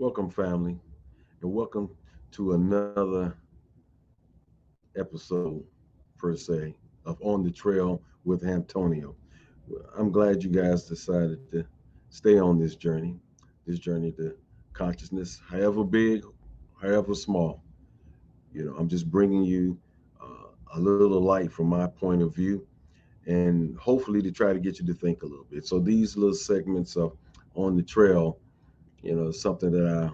Welcome, family, and welcome to another episode, per se, of On the Trail with Hamptonio. I'm glad you guys decided to stay on this journey to consciousness, however big, however small. I'm just bringing you a little light from my point of view, and hopefully to try to get you to think a little bit. So these little segments of On the Trail, something that I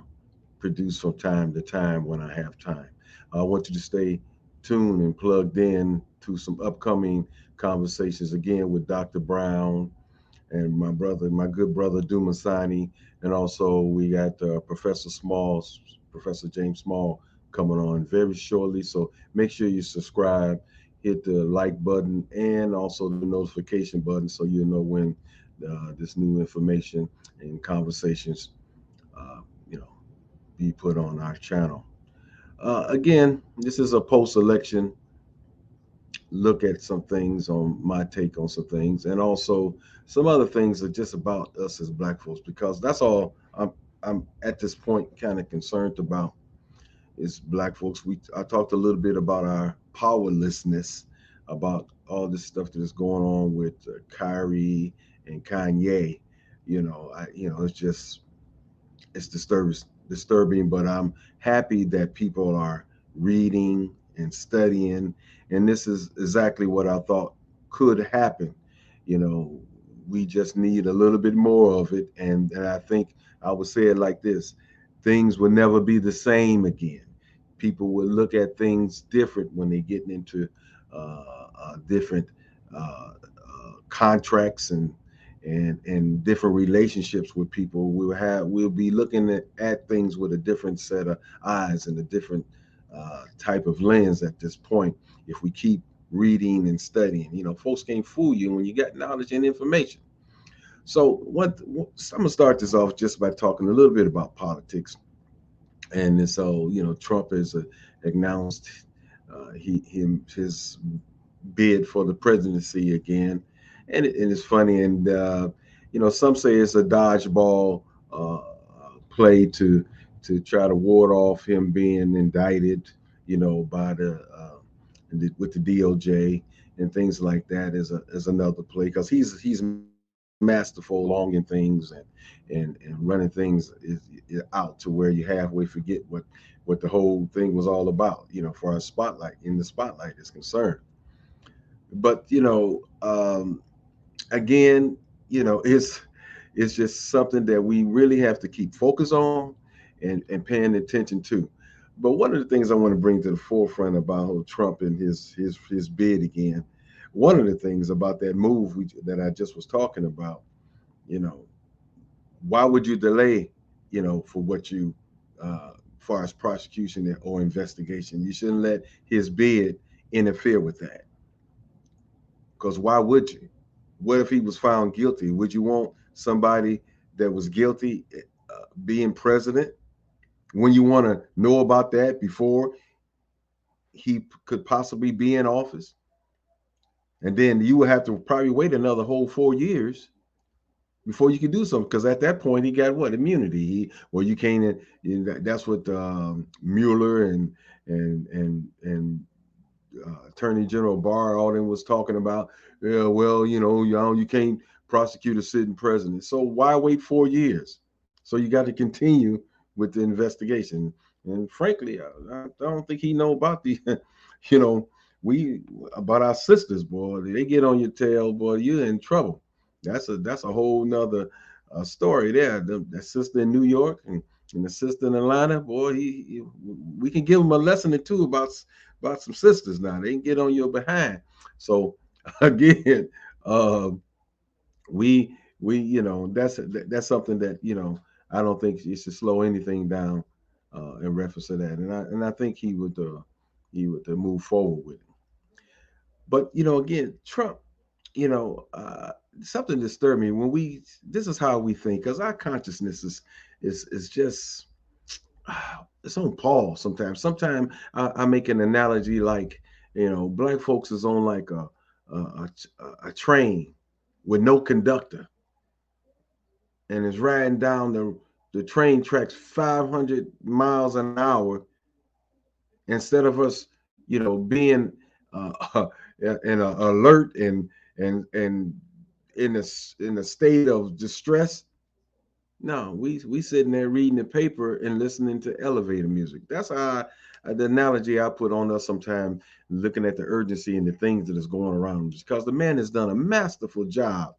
produce from time to time when I have time. I want you to stay tuned and plugged in to some upcoming conversations again with Dr. Brown and my good brother Dumasani, and also we got Professor James Small, coming on very shortly. So make sure you subscribe, hit the like button, and also the notification button so you'll know when this new information and conversations, uh, you know, be put on our channel. Again, this is a post-election look at some things on my take on some things, and also some other things are just about us as Black folks, because that's all I'm at this point kind of concerned about is Black folks. I talked a little bit about our powerlessness, about all this stuff that is going on with Kyrie and Kanye. It's disturbing, but I'm happy that people are reading and studying, and this is exactly what I thought could happen. You know, we just need a little bit more of it, and I think I would say it like this: things will never be the same again. People will look at things different when they get into different contracts and different relationships with people. We'll be looking at things with a different set of eyes and a different type of lens at this point if we keep reading and studying. Folks can't fool you when you got knowledge and information. So I'm gonna start this off just by talking a little bit about politics. And so, Trump has announced his bid for the presidency again, and it's funny. And some say it's a dodgeball play to try to ward off him being indicted, by with the DOJ and things like that. Is another play, because he's masterful longing things and running things is out to where you halfway forget what the whole thing was all about, for our spotlight in the spotlight is concerned. But again, it's just something that we really have to keep focus on and paying attention to. But one of the things I want to bring to the forefront about Trump and his bid again, one of the things about that move that I just was talking about, you know, why would you delay, for what you, far as prosecution or investigation? You shouldn't let his bid interfere with that. Because why would you? What if he was found guilty? Would you want somebody that was guilty being president when you want to know about that before he could possibly be in office? And then you would have to probably wait another whole 4 years before you can do something, because at that point he got what, immunity. You can't. That's what Mueller and Attorney General Barr, all them was talking about. Yeah, well, you can't prosecute a sitting president. So why wait 4 years? So you got to continue with the investigation. And frankly, I don't think he know about the, you know, we about our sisters, boy. They get on your tail, boy. You're in trouble. That's a whole nother story there. That sister in New York and the sister in Atlanta, boy. We can give them a lesson or two about some sisters now. They can get on your behind. So again, uh, we that's something that I don't think it should slow anything down in reference to that. And I think he would move forward with it. But again, Trump, you know, uh, something disturbed me when we. This is how we think, because our consciousness is just it's on pause sometimes. Sometimes I make an analogy like black folks is on like a train with no conductor and is riding down the train tracks 500 miles an hour, instead of us, being uh, in a alert and in a state of distress. No, we sitting there reading the paper and listening to elevator music. That's how the analogy I put on us sometimes, looking at the urgency and the things that is going around. Because the man has done a masterful job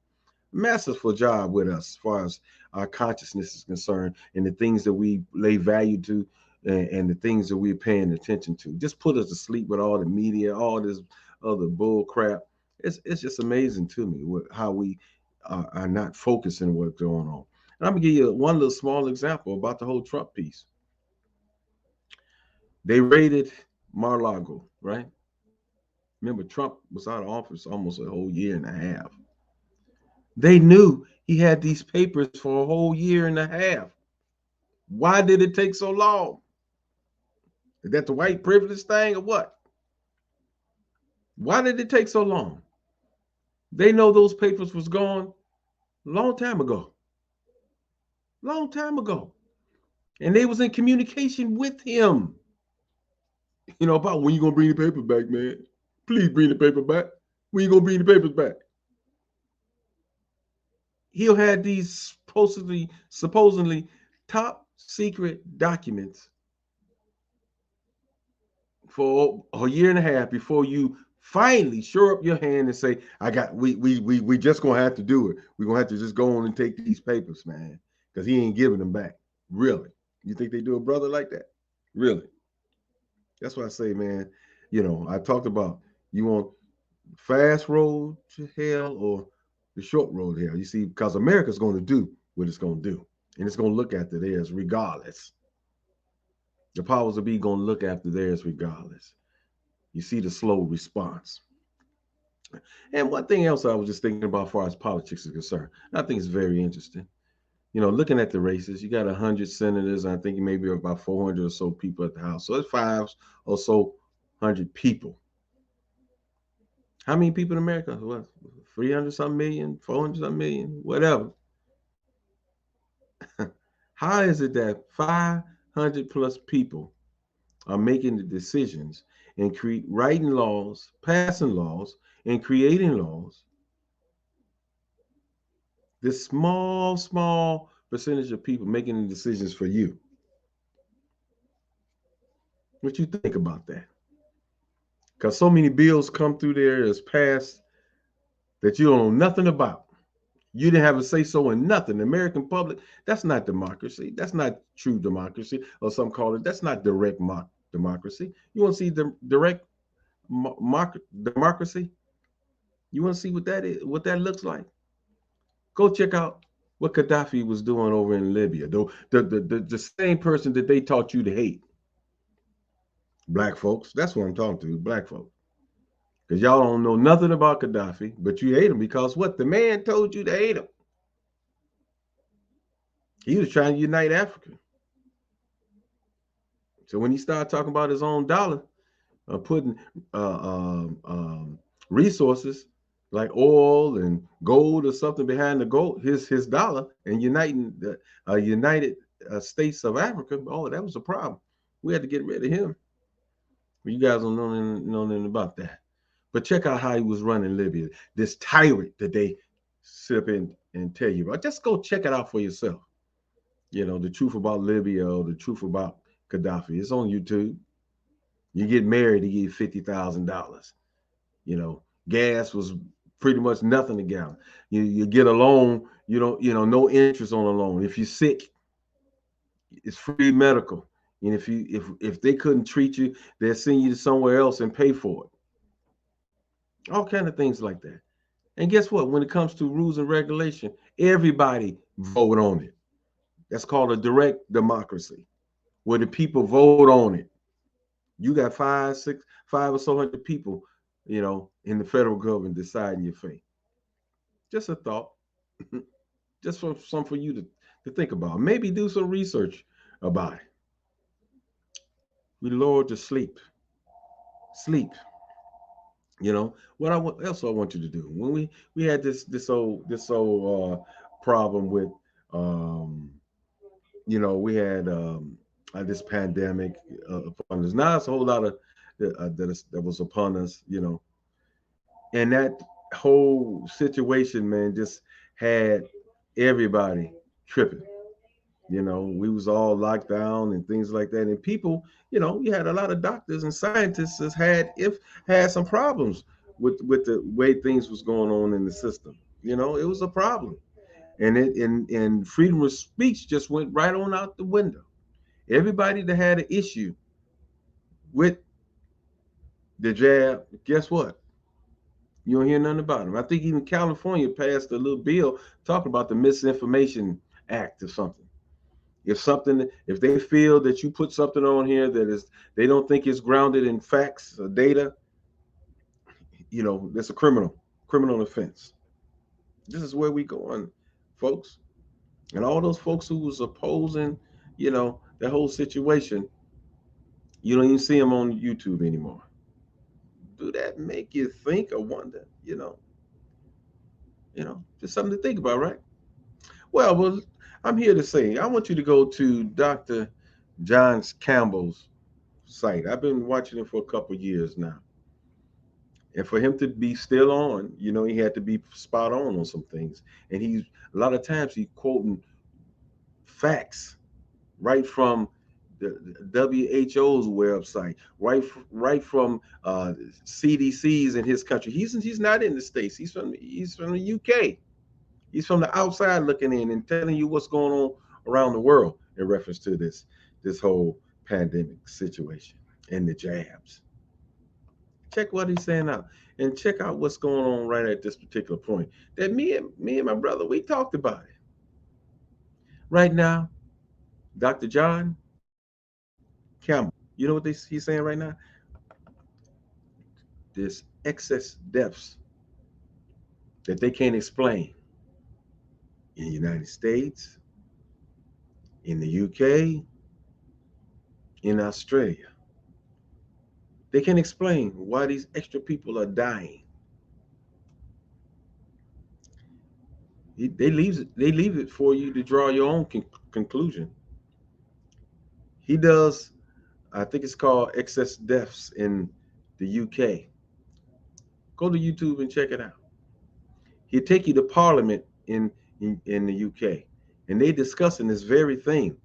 with us as far as our consciousness is concerned, and the things that we lay value to, and the things that we're paying attention to. Just put us to sleep with all the media, all this other bull crap. It's just amazing to me how we are not focusing what's going on. And I'm gonna give you one little small example about the whole Trump piece. They raided Mar-a-Lago, right? Remember, Trump was out of office almost a whole year and a half. They knew he had these papers for a whole year and a half. Why did it take so long? Is that the white privilege thing or what? Why did it take so long? They know those papers was gone a long time ago. Long time ago. And they was in communication with him. About when you gonna bring the paper back, man. Please bring the paper back. When you gonna bring the papers back? He'll have these supposedly top secret documents for a year and a half before you finally show up your hand and say, I got we just gonna have to do it. We're gonna have to just go on and take these papers, man. Because he ain't giving them back. Really. You think they do a brother like that? Really? That's why I say, man, I talked about, you want fast road to hell or the short road to hell. You see, because America's going to do what it's going to do, and it's going to look after theirs regardless. The powers that be going to look after theirs regardless. You see the slow response. And one thing else I was just thinking about as far as politics is concerned, I think it's very interesting. Looking at the races, you got 100 senators, and I think maybe about 400 or so people at the House. So it's five or so hundred people. How many people in America? What, 300 something million, 400 something million, whatever. How is it that 500 plus people are making the decisions and writing laws, passing laws, and creating laws? This small percentage of people making the decisions for you. What you think about that? Because so many bills come through there as passed that you don't know nothing about. You didn't have a say so in nothing. The American public, that's not democracy. That's not true democracy, or some call it, that's not direct democracy. You want to see the direct democracy? You want to see what that is, what that looks like? Go check out what Gaddafi was doing over in Libya. The same person that they taught you to hate. Black folks. That's what I'm talking to, black folks. Because y'all don't know nothing about Gaddafi, but you hate him because what? The man told you to hate him. He was trying to unite Africa. So when he started talking about his own dollar, putting resources like oil and gold or something behind the gold, his dollar, and uniting the United States of Africa, oh, that was a problem. We had to get rid of him. Well, you guys don't know anything about that. But check out how he was running Libya. This tyrant that they sit up and tell you about. Just go check it out for yourself. The truth about Libya or the truth about Gaddafi. It's on YouTube. You get married, he give you $50,000. Gas was pretty much nothing a gallon. You get a loan, no interest on a loan. If you're sick, it's free medical. And if they couldn't treat you, they'll send you to somewhere else and pay for it. All kind of things like that. And guess what? When it comes to rules and regulation, everybody vote on it. That's called a direct democracy, where the people vote on it. You got five or so hundred people, in the federal government deciding your fate. Just a thought. Just for some for you to think about. Maybe do some research about it. We lower to sleep. Sleep. What else I want you to do? When we had this old problem with we had this pandemic upon us. Now it's a whole lot of that was upon us, and that whole situation, man, just had everybody tripping. We was all locked down and things like that, and people, you had a lot of doctors and scientists that had some problems with the way things was going on in the system. It was a problem, and freedom of speech just went right on out the window. Everybody that had an issue with the jab, guess what? You don't hear nothing about them. I think even California passed a little bill talking about the Misinformation Act or something. If they feel that you put something on here that is they don't think is grounded in facts or data, that's a criminal offense. This is where we going, folks. And all those folks who was opposing, the whole situation, you don't even see them on YouTube anymore. Do that make you think or wonder? Just something to think about, right? Well, I'm here to say I want you to go to Dr. John Campbell's site. I've been watching him for a couple of years now. And for him to be still on, he had to be spot on some things. And he's a lot of times he's quoting facts right from the WHO's website, right from CDC's in his country. He's not in the States. He's from the UK. He's from the outside looking in and telling you what's going on around the world in reference to this whole pandemic situation and the jabs. Check what he's saying out and check out what's going on right at this particular point. That me and my brother, we talked about it. Right now, Dr. John Campbell, you know what he's saying right now? There's excess deaths that they can't explain in the United States, in the UK, in Australia. They can't explain why these extra people are dying. They leave it for you to draw your own conclusion. He does, I think it's called excess deaths in the UK. Go to YouTube and check it out. He'll take you to Parliament in the UK, and they discussing this very thing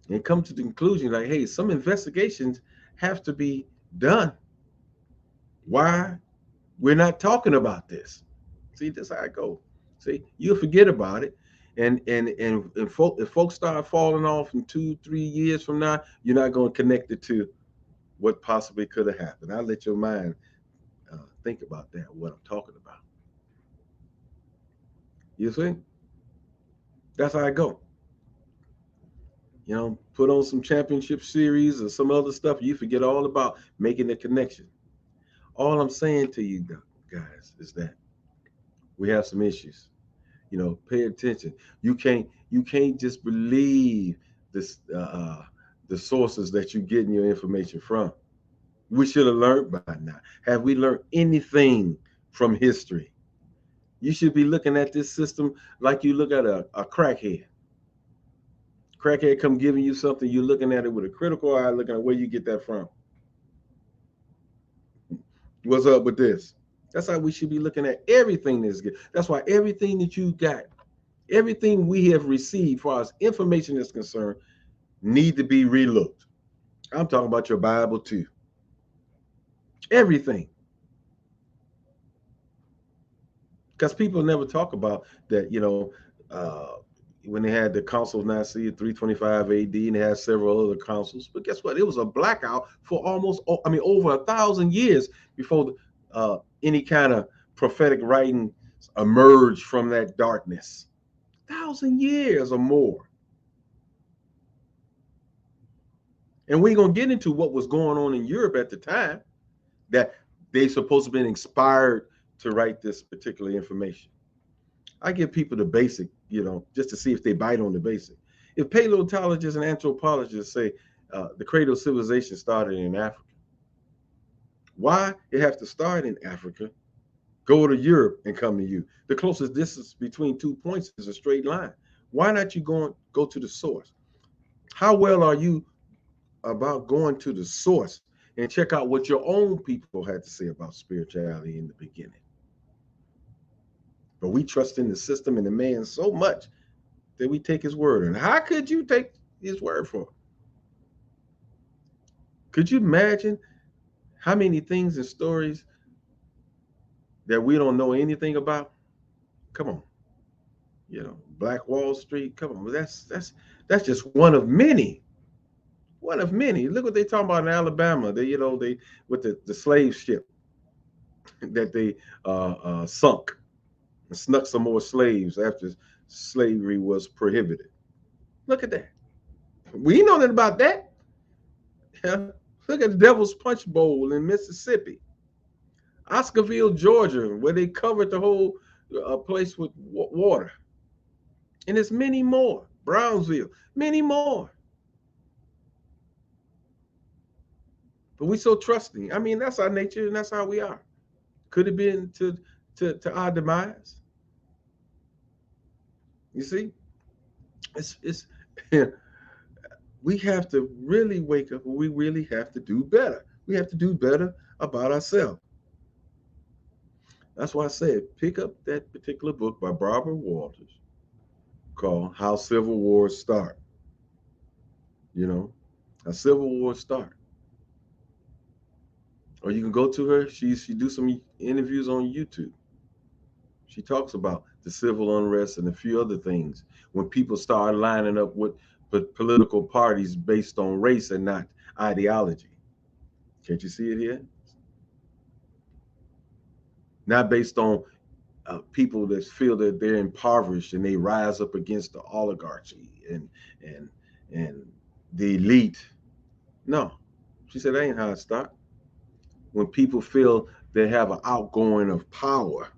and come to the conclusion like, hey, some investigations have to be done. Why we're not talking about this? See, that's how I go. See, you'll forget about it. And if folks start falling off in 2-3 years from now, you're not going to connect it to what possibly could have happened. I'll let your mind think about that, what I'm talking about. You see? That's how I go. Put on some championship series or some other stuff. You forget all about making the connection. All I'm saying to you guys is that we have some issues. Pay attention. You can't just believe this the sources that you're getting your information from. We should have learned by now. Have we learned anything from history? You should be looking at this system like you look at a crackhead. Crackhead come giving you something, you're looking at it with a critical eye, looking at where you get that from. What's up with this? That's how we should be looking at everything that's good. That's why everything that you got, everything we have received, far as information is concerned, need to be relooked. I'm talking about your Bible too. Everything. Because people never talk about that, when they had the Council of Nicaea 325 AD and they had several other councils. But guess what? It was a blackout for over 1,000 years before any kind of prophetic writing emerged from that darkness. 1,000 years or more. And we ain't going to get into what was going on in Europe at the time that they supposed to have been inspired to write this particular information. I give people the basic, just to see if they bite on the basic. If paleontologists and anthropologists say the cradle of civilization started in Africa, why it has to start in Africa, go to Europe and come to you? The closest distance between 2 points is a straight line. Why not you go to the source? How well are you about going to the source and check out what your own people had to say about spirituality in the beginning? But we trust in the system and the man so much that we take his word. And how could you take his word for it? Could you imagine how many things and stories that we don't know anything about? Come on, Black Wall Street. Come on, that's just one of many. One of many. Look what they talking about in Alabama. They with the slave ship that they sunk and snuck some more slaves after slavery was prohibited. Look at that. We know nothing about that. Yeah. Look at the Devil's Punch Bowl in Mississippi, Oscarville, Georgia, where they covered the whole place with water, and there's many more. Brownsville, many more. But we so trusting. I mean, that's our nature, and that's how we are. Could it been to our demise? You see, it's we have to really wake up. We really have to do better. We have to do better about ourselves. That's why I said pick up that particular book by Barbara Walters called "How Civil Wars Start." You know, how civil wars start. Or you can go to her. She do some interviews on YouTube. She talks about the civil unrest and a few other things when people start lining up with political parties based on race and not ideology. Can't you see it here? Not based on people that feel that they're impoverished and they rise up against the oligarchy and and the elite. No, she said that ain't how it starts. When people feel they have an outgoing of power,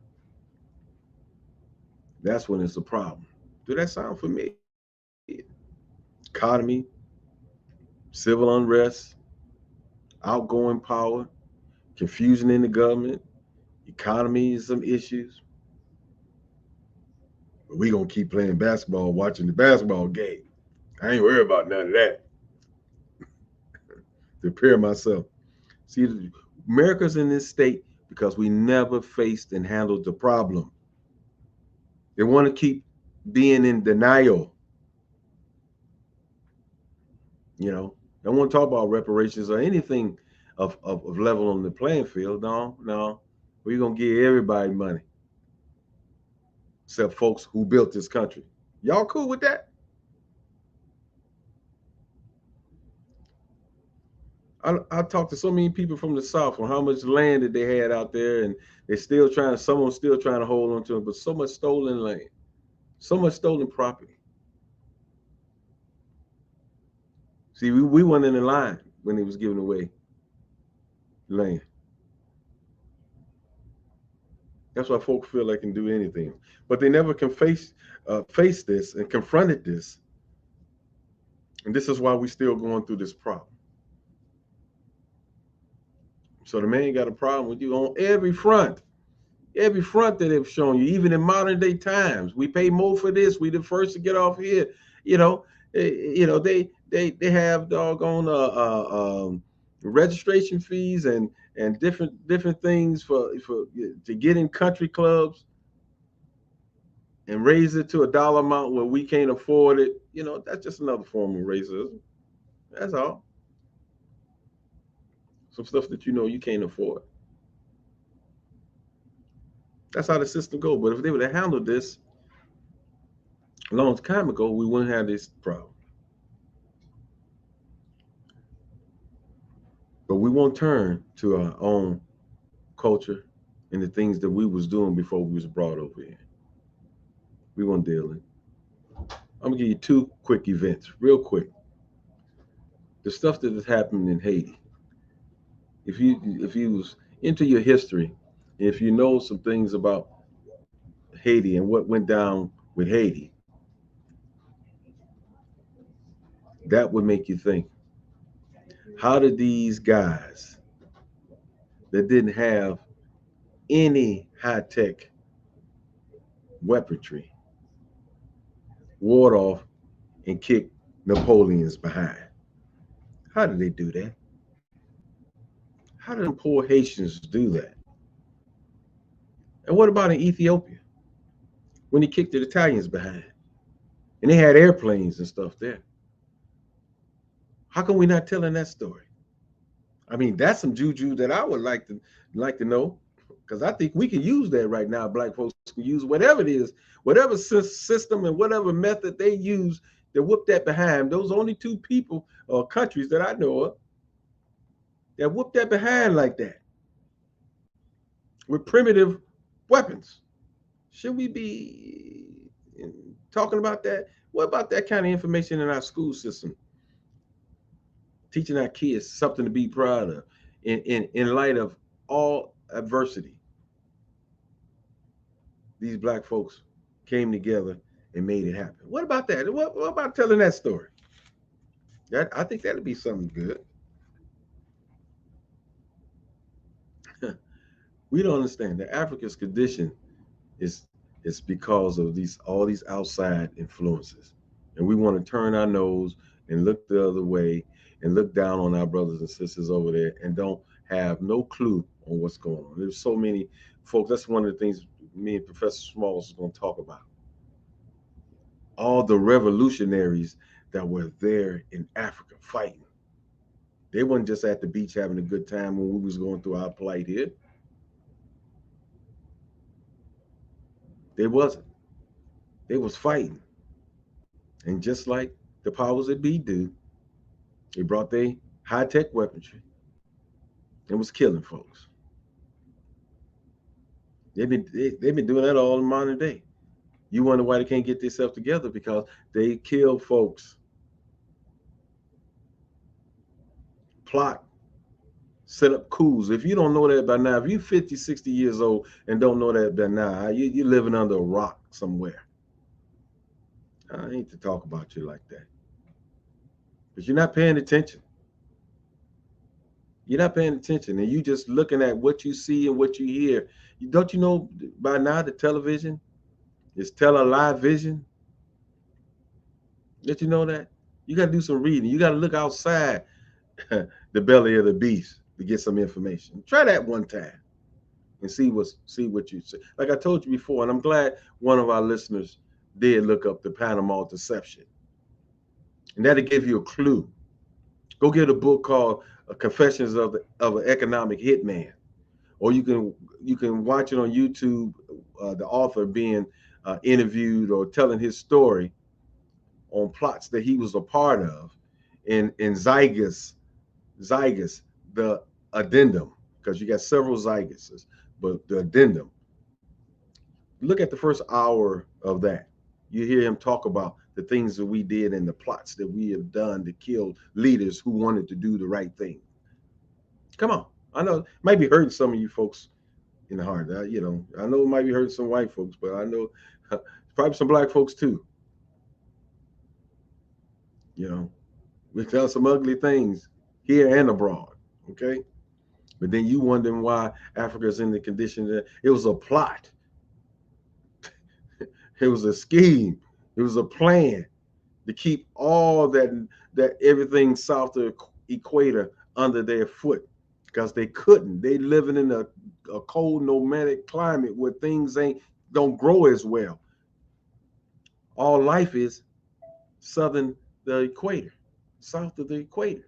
that's when it's a problem. Do that sound familiar? Economy, civil unrest, outgoing power, confusion in the government, economy, some issues. But we gonna keep playing basketball, watching the basketball game. I ain't worried about none of that. Prepare myself. See, America's in this state because we never faced and handled the problem. They want to keep being in denial. You know, they don't want to talk about reparations or anything of level on the playing field. No, no. We're going to give everybody money except folks who built this country. Y'all cool with that? I talked to so many people from the South on how much land that they had out there, and they're still trying, someone's still trying to hold on to it, but so much stolen land, so much stolen property. See, we weren't in the line when it was giving away land. That's why folks feel they can do anything, but they never can face this and confronted this, and this is why we still going through this problem. So the man got a problem with you on every front that they've shown you, even in modern day times. We pay more for this. We the first to get off here. You know, they have doggone registration fees and different things for to get in country clubs and raise it to a dollar amount where we can't afford it. You know, that's just another form of racism. That's all. Some stuff that you can't afford. That's how the system goes. But if they would have handled this a long time ago, we wouldn't have this problem. But we won't turn to our own culture and the things that we was doing before we was brought over here. We won't deal in. I'm gonna give you two quick events, real quick. The stuff that has happened in Haiti. If you was into your history, if you know some things about Haiti and what went down with Haiti, that would make you think, how did these guys that didn't have any high tech weaponry ward off, and kick Napoleon's behind. How did they do that? How did them poor Haitians do that? And what about in Ethiopia when he kicked the Italians behind? And they had airplanes and stuff there. How come we not telling that story? I mean, that's some juju that I would like to know, because I think we can use that right now. Black folks can use whatever it is, whatever system and whatever method they use to whoop that behind. Those only two people or countries that I know of that whoop that behind like that with primitive weapons. Should we be talking about that? What about that kind of information in our school system? Teaching our kids something to be proud of in light of all adversity. These black folks came together and made it happen. What about that? What about telling that story? That I think that'd be something good. We don't understand that Africa's condition is because of these all these outside influences, and we want to turn our nose and look the other way and look down on our brothers and sisters over there and don't have no clue on what's going on. There's so many folks. That's one of the things me and Professor Smalls is going to talk about. All the revolutionaries that were there in Africa fighting. They weren't just at the beach having a good time when we was going through our plight here. They wasn't. They was fighting. And just like the powers that be do, they brought their high-tech weaponry and was killing folks. They've been doing that all in modern day. You wonder why they can't get themselves together, because they kill folks, plot, set up coups. If you don't know that by now, if you're 50, 60 years old and don't know that by now, you're living under a rock somewhere. I ain't to talk about you like that. But you're not paying attention. You're not paying attention, and you just looking at what you see and what you hear. Don't you know by now the television is live vision? Did you know that? You got to do some reading. You got to look outside the belly of the beast to get some information. Try that one time and see what you see. Like I told you before, and I'm glad one of our listeners did look up the Panama Deception, and that'll give you a clue. Go get a book called Confessions of an Economic Hitman, or you can watch it on YouTube. The author being interviewed or telling his story on plots that he was a part of in Zygus, the addendum, because you got several Zyguses, but the addendum. Look at the first hour of that. You hear him talk about the things that we did and the plots that we have done to kill leaders who wanted to do the right thing. Come on. I know it might be hurting some of you folks in the heart. I know it might be hurting some white folks, but I know probably some black folks too. You know, we've done some ugly things here and abroad. Okay. But then you wondering why Africa's in the condition that it was a plot. It was a scheme. It was a plan to keep all that everything south of the equator under their foot, because they couldn't. They living in a cold nomadic climate where things don't grow as well. All life is southern the equator, south of the equator.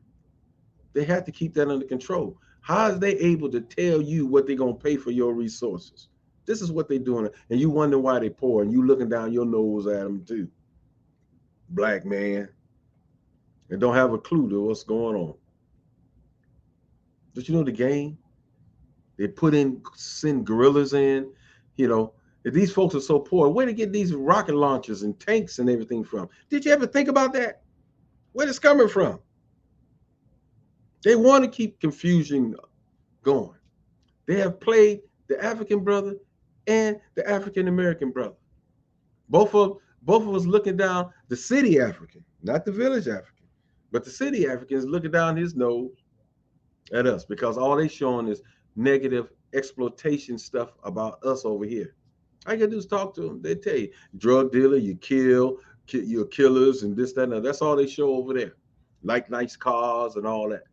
They have to keep that under control. How is they able to tell you what they're gonna pay for your resources? This is what they're doing, and you wonder why they poor, and you looking down your nose at them too, black man, and don't have a clue to what's going on. But you know the game? They send guerrillas in. You know, if these folks are so poor, where they get these rocket launchers and tanks and everything from? Did you ever think about that? Where it's coming from? They want to keep confusion going. They have played the African brother and the African American brother. Both of us looking down the city African, not the village African, but the city African is looking down his nose at us, because all they showing is negative exploitation stuff about us over here. All you gotta do is talk to them. They tell you, drug dealer, you you're killers and this, that, and that. That's all they show over there. Like nice cars and all that.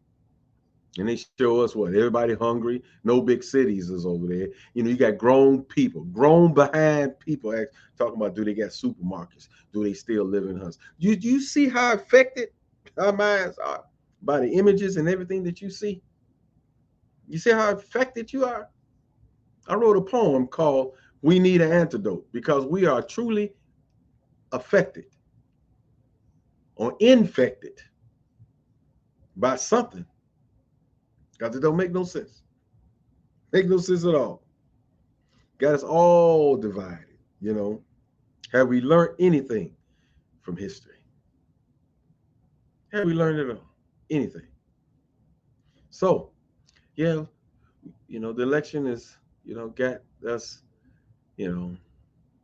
And they show us what everybody hungry. No big cities is over there. You got grown people, grown behind people talking about do they got supermarkets? Do they still live in huts? You see how affected our minds are by the images and everything that you see? You see how affected you are? I wrote a poem called We Need an Antidote because we are truly affected or infected by something. Because it don't make no sense. Make no sense at all. Got us all divided, you know. Have we learned anything from history? Have we learned at all? Anything? So, yeah, the election is, got us, a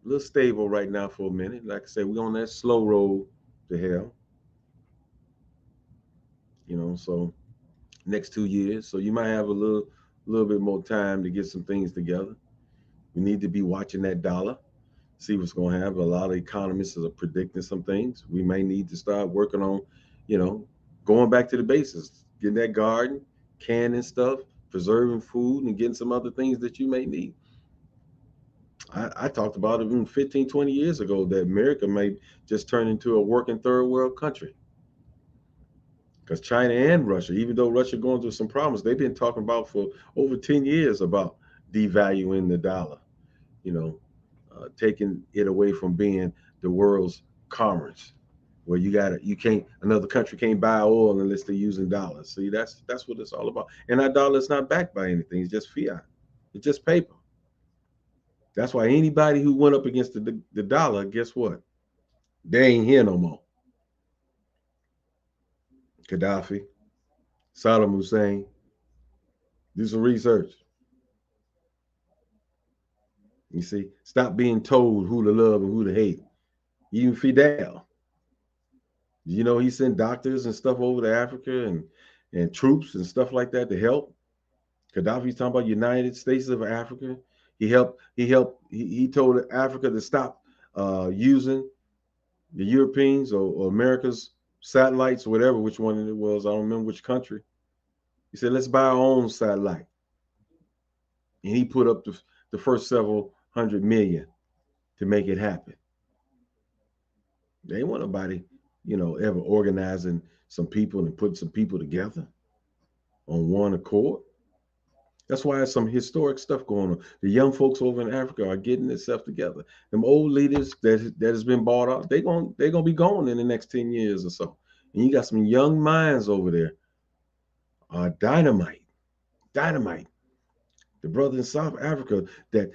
little stable right now for a minute. Like I said, we're on that slow road to hell, so next 2 years. So you might have a little bit more time to get some things together. We need to be watching that dollar, see what's going to happen. A lot of economists are predicting some things. We may need to start working on, you know, going back to the basics, getting that garden, canning stuff, preserving food, and getting some other things that you may need. I talked about it even 15, 20 years ago that America may just turn into a working third world country. Because China and Russia, even though Russia going through some problems, they've been talking about for over 10 years about devaluing the dollar, you know, taking it away from being the world's commerce, where you can't, another country can't buy oil unless they're using dollars. See, that's what it's all about. And that dollar is not backed by anything. It's just fiat. It's just paper. That's why anybody who went up against the dollar, guess what? They ain't here no more. Gaddafi, Saddam Hussein, do some research. You see, stop being told who to love and who to hate. Even Fidel, he sent doctors and stuff over to Africa and troops and stuff like that to help. Gaddafi's talking about United States of Africa. He told Africa to stop using the Europeans or America's satellites, whatever, which one it was. I don't remember which country. He said, let's buy our own satellite. And he put up the first several 100 million to make it happen. They ain't want nobody, ever organizing some people and putting some people together on one accord. That's why there's some historic stuff going on. The young folks over in Africa are getting themselves together. Them old leaders that has been bought out, they're gonna be gone in the next 10 years or so. And you got some young minds over there. Dynamite, dynamite. The brothers in South Africa that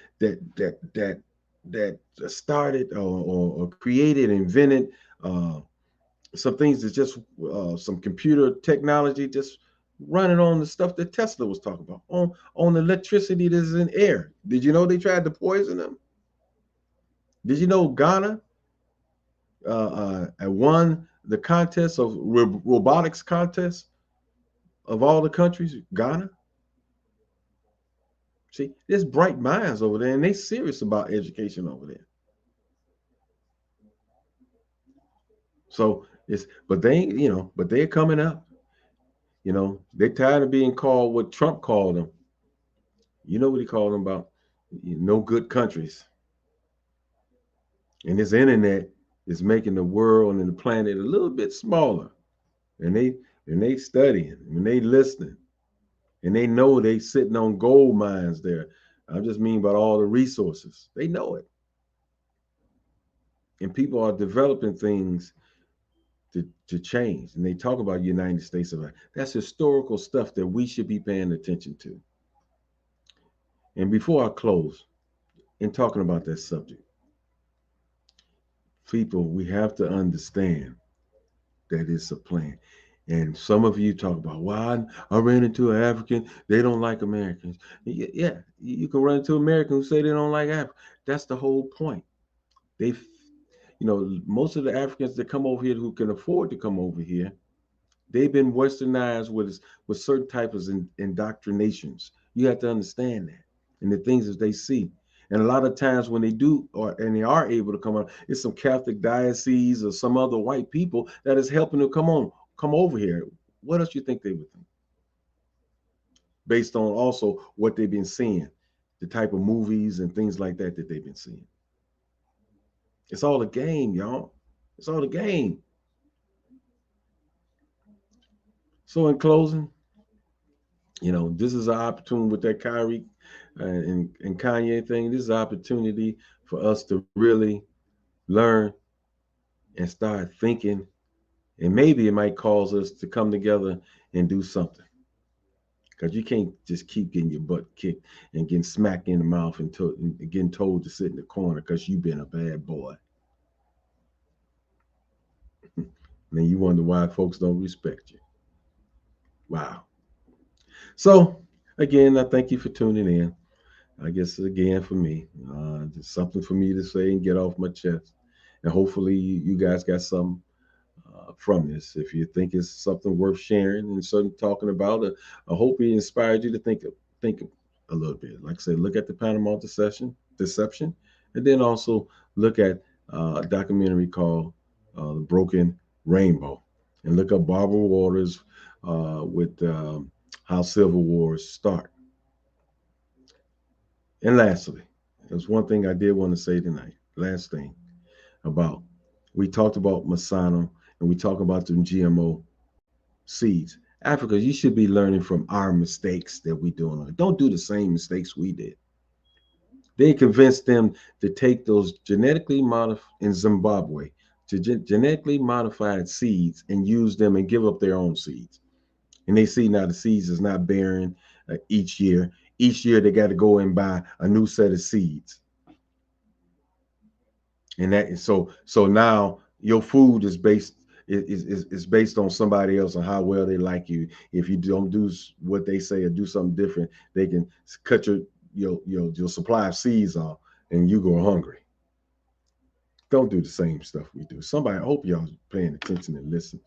started or created, invented some things that just some computer technology just running on the stuff that Tesla was talking about on electricity that's in air. Did you know they tried to poison them? Did you know Ghana won the contest of robotics contest of all the countries? Ghana. See, there's bright minds over there, and they serious about education over there. So but they're coming up. They're tired of being called what Trump called them. You know what he called them about? No good countries. And this internet is making the world and the planet a little bit smaller. And they studying and they listening. And they know they sitting on gold mines there. I just mean about all the resources. They know it. And people are developing things to change. And they talk about United States of America. That's historical stuff that we should be paying attention to. And before I close, in talking about that subject, people, we have to understand that it's a plan. And some of you talk about, well, I ran into an African, they don't like Americans. Yeah, you can run into Americans who say they don't like Africa. That's the whole point. They, most of the Africans that come over here who can afford to come over here, they've been westernized with certain types of indoctrinations. You have to understand that and the things that they see. And a lot of times when they do, or and they are able to come on, it's some Catholic diocese or some other white people that is helping them come over here. What else you think they would think? Based on also what they've been seeing, the type of movies and things like that that they've been seeing. It's all a game, y'all. It's all a game. So in closing, this is an opportunity with that Kyrie and Kanye thing. This is an opportunity for us to really learn and start thinking, and maybe it might cause us to come together and do something. Because you can't just keep getting your butt kicked and getting smacked in the mouth and getting told to sit in the corner because you've been a bad boy. And then you wonder why folks don't respect you. Wow. So, again, I thank you for tuning in. I guess again for me, just something for me to say and get off my chest. And hopefully, you guys got some from this. If you think it's something worth sharing and something talking about, I hope it inspired you to think a little bit. Like I said, look at the Panama Deception, and then also look at a documentary called The Broken Rainbow, and look up Barbara Waters with how civil wars start. And lastly, there's one thing I did want to say tonight. Last thing about we talked about Masano and we talk about the GMO seeds. Africa, you should be learning from our mistakes that we doing. Don't do the same mistakes we did. They convinced them to take those genetically modified in Zimbabwe, genetically modified seeds and use them and give up their own seeds. And they see now the seeds is not bearing each year. Each year they got to go and buy a new set of seeds. And that is so now your food is based on somebody else and how well they like you. If you don't do what they say or do something different, they can cut your supply of seeds off and you go hungry. Don't do the same stuff we do. Somebody, I hope y'all paying attention and listen.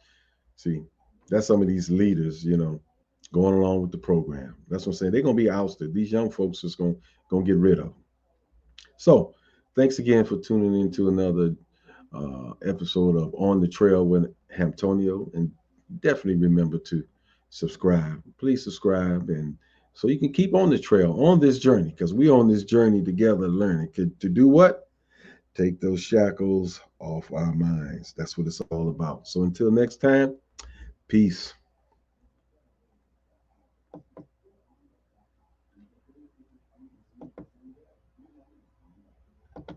See, that's some of these leaders, going along with the program. That's what I'm saying. They're gonna be ousted. These young folks is gonna get rid of them. So thanks again for tuning in to another episode of On the Trail with Hamptonio. And definitely remember to subscribe. Please subscribe, and so you can keep on the trail on this journey, because we're on this journey together learning. To do what? Take those shackles off our minds. That's what it's all about. So until next time, peace.